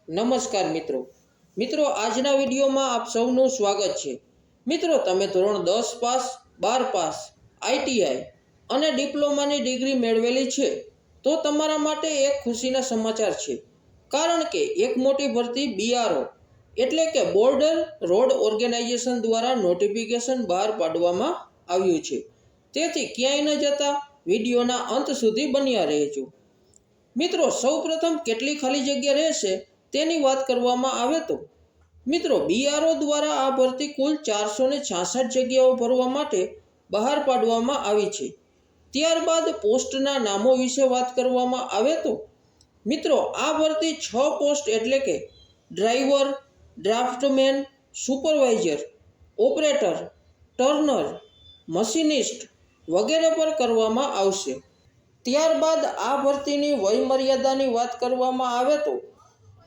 નમસ્કાર મિત્રો આજના વિડીયોમાં આપ સૌનું સ્વાગત છે। મિત્રો તમે ધોરણ 10 પાસ 12 પાસ આઈટીઆઈ અને ડિપ્લોમાની ડિગ્રી મેળવેલી છે તો તમારા માટે એક ખુશીના સમાચાર છે, કારણ કે એક મોટી ભરતી બીઆરઓ એટલે કે બોર્ડર રોડ ઓર્ગેનાઇઝેશન દ્વારા નોટિફિકેશન બહાર પાડવામાં આવ્યું છે। તેથી ક્યાંય ન જતા વિડીયોના અંત સુધી બન્યા રહેજો। મિત્રો સૌપ્રથમ કેટલી ખાલી જગ્યા રહેશે તેની વાત કરવામાં આવે તો મિત્રો બીઆરઓ દ્વારા આ ભરતી કુલ 466 જગ્યાઓ ભરવા માટે બહાર પાડવામાં આવી છે। ત્યારબાદ પોસ્ટના નામો વિશે વાત કરવામાં આવે તો મિત્રો આ ભરતી 6 પોસ્ટ એટલે કે driver, draughtsman, supervisor, operator, Turner, machinist વગેરે પર કરવામાં આવશે। ત્યારબાદ આ ભરતીની વયમર્યાદાની વાત કરવામાં આવે તો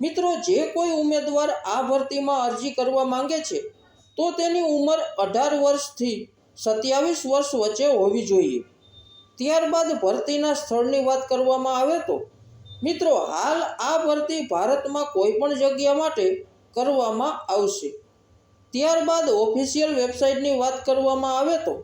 મિત્રો જે કોઈ ઉમેદવાર આ ભરતીમાં અરજી કરવા માંગે છે તો તેની ઉંમર 18 વર્ષથી 27 વર્ષ વચ્ચે હોવી જોઈએ। ત્યારબાદ ભરતીના સ્થળની વાત કરવામાં આવે તો મિત્રો હાલ આ ભરતી ભારતમાં કોઈ પણ જગ્યા માટે કરવામાં આવશે। ત્યારબાદ ઓફિશિયલ વેબસાઇટની વાત કરવામાં આવે તો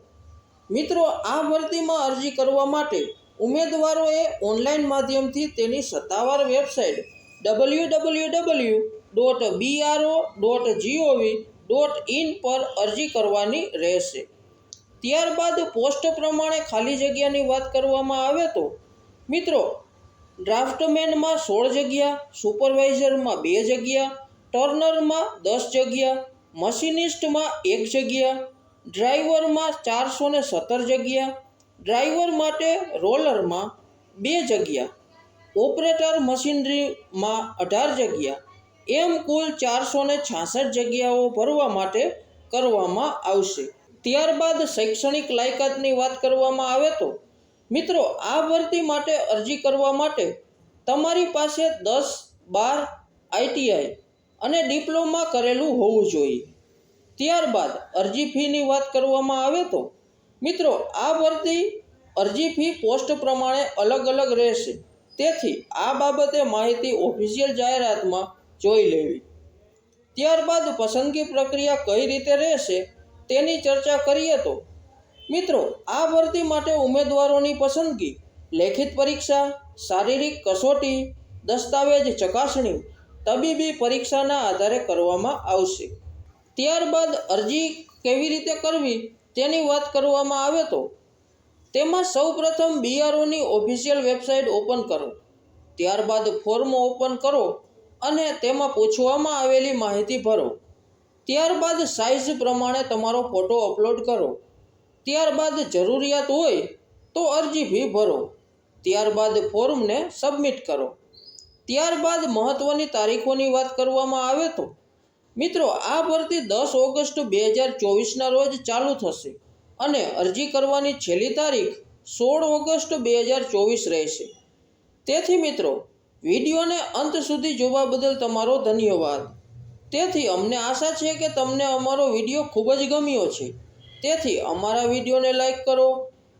મિત્રો આ ભરતીમાં અરજી કરવા માટે ઉમેદવારોએ ઓનલાઈન માધ્યમથી તેની સત્તાવાર વેબસાઇટ www.bro.gov.in પર અરજી કરવાની રહેશે। ત્યારબાદ પોસ્ટ પ્રમાણે ખાલી જગ્યાની વાત કરવામાં આવે તો મિત્રો ડ્રાફ્ટમેનમાં 16 જગ્યા, સુપરવાઇઝરમાં 2 જગ્યા, ટર્નરમાં 10 જગ્યા, મશીનિસ્ટમાં 1 જગ્યા, ડ્રાઈવરમાં 417 જગ્યા, ડ્રાઈવર માટે રોલરમાં 2 જગ્યા, ઓપરેટર મશીનરીમાં 18 જગ્યા, એમ કુલ 466 જગ્યાઓ ભરવા માટે કરવામાં આવશે। ત્યારબાદ શૈક્ષણિક લાયકાતની વાત કરવામાં આવે તો મિત્રો આ ભરતી માટે અરજી કરવા માટે તમારી પાસે 10-12 આઈટીઆઈ અને ડિપ્લોમા કરેલું હોવું જોઈએ। ત્યારબાદ અરજી ફીની વાત કરવામાં આવે તો મિત્રો આ ભરતી અરજી ફી પોસ્ટ પ્રમાણે અલગ અલગ રહેશે, તેથી આ બાબતે માહિતી ઓફિશિયલ જાહેરાતમાં જોઈ લેવી। ત્યારબાદ પસંદગી પ્રક્રિયા કઈ રીતે રહેશે તેની ચર્ચા કરીએ તો મિત્રો આ ભરતી માટે ઉમેદવારોની પસંદગી લેખિત પરીક્ષા, શારીરિક કસોટી, દસ્તાવેજ ચકાસણી, તબીબી પરીક્ષાના આધારે કરવામાં આવશે। ત્યારબાદ અરજી કેવી રીતે કરવી તેની વાત કરવામાં આવે તો તેમાં સૌપ્રથમ બીઆરઓની ઓફિશિયલ વેબસાઇટ ઓપન કરો, ત્યારબાદ ફોર્મ ઓપન કરો અને તેમાં પૂછવામાં આવેલી માહિતી ભરો। ત્યારબાદ સાઇઝ પ્રમાણે તમારો ફોટો અપલોડ કરો। ત્યારબાદ જરૂરિયાત હોય તો અરજી ફી ભરો। ત્યારબાદ ફોર્મને સબમિટ કરો। ત્યારબાદ મહત્ત્વની તારીખોની વાત કરવામાં આવે તો મિત્રો આ ભરતી 10 ઓગસ્ટ 2024ના રોજ ચાલુ થશે અને અરજી કરવાની છેલ્લી તારીખ 16 ઓગસ્ટ 2024 રહેશે। તેથી મિત્રો વિડીયોને અંત સુધી જોવા બદલ તમારો ધન્યવાદ। તેથી અમને આશા છે કે તમને અમારો વિડીયો ખૂબ જ ગમ્યો છે, તેથી અમારા વિડીયોને લાઈક કરો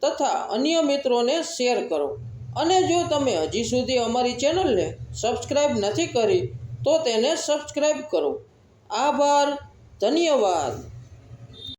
તથા અન્ય મિત્રોને શેર કરો, અને જો તમે હજી સુધી અમારી ચેનલને સબસ્ક્રાઈબ નથી કરી તો તેને સબસ્ક્રાઈબ કરો। આભાર, ધન્યવાદ।